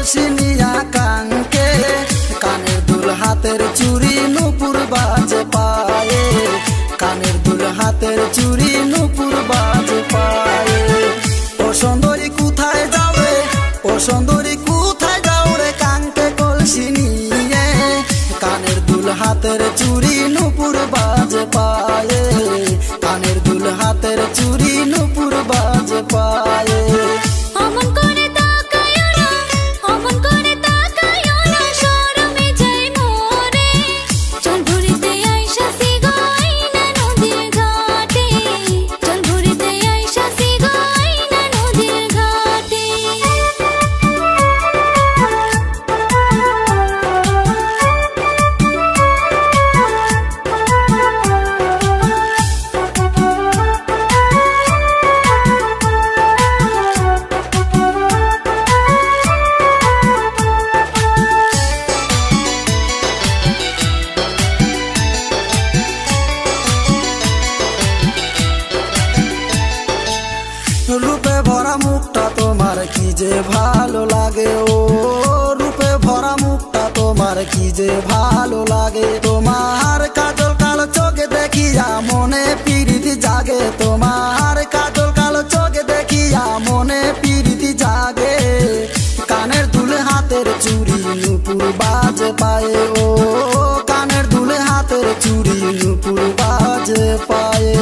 কলসি নিয়া কানকে, কানের দুল হাতের চুড়ি নুপুর বাজে পায়ে, কানের দুল হাতের চুড়ি নুপুর বাজে পায়ে। ও সুন্দরী কোথায় যাবে, ও সুন্দরী কোথায় যাও রে কানকে কলসি নিয়ে, কানের দুল হাতের চুড়ি নুপুর বাজে পায়ে, কানের দুল হাতের চুড়ি নুপুর বাজে পায়ে। রূপে ভরা মুখটা তোমার কি যে ভালো লাগে, ও রূপে ভরা মুখটা তোমার কি যে ভালো লাগে। তোমার কাজল কালো চোখে দেখিয়া মনে প্রীতি জাগে, তোমার কাজল কালো চোখে দেখিয়া মনে প্রীতি জাগে। কানের দুলে হাতের চুড়ি নুপুর বাজে পায়ে, ও কানের দুলে হাতের চুড়ি নুপুর বাজে পায়ে।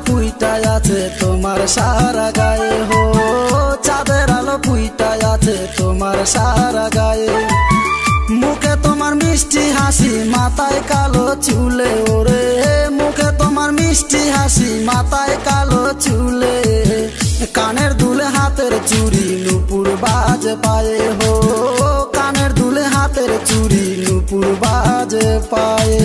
ফুইটায় আছে তোমার সারা গায়ে, হো চাঁদের আলো ফুইটায় আছে তোমার সারা গায়ে। মুখে তোমার মিষ্টি হাসি মাথায় কালো চুলে, ওরে মুখে তোমার মিষ্টি হাসি মাথায় কালো চুলে। কানের দুলে হাতের চুড়ি নুপুর বাজে পায়ে, হো কানের দুলে হাতের চুড়ি নুপুর বাজে পায়ে।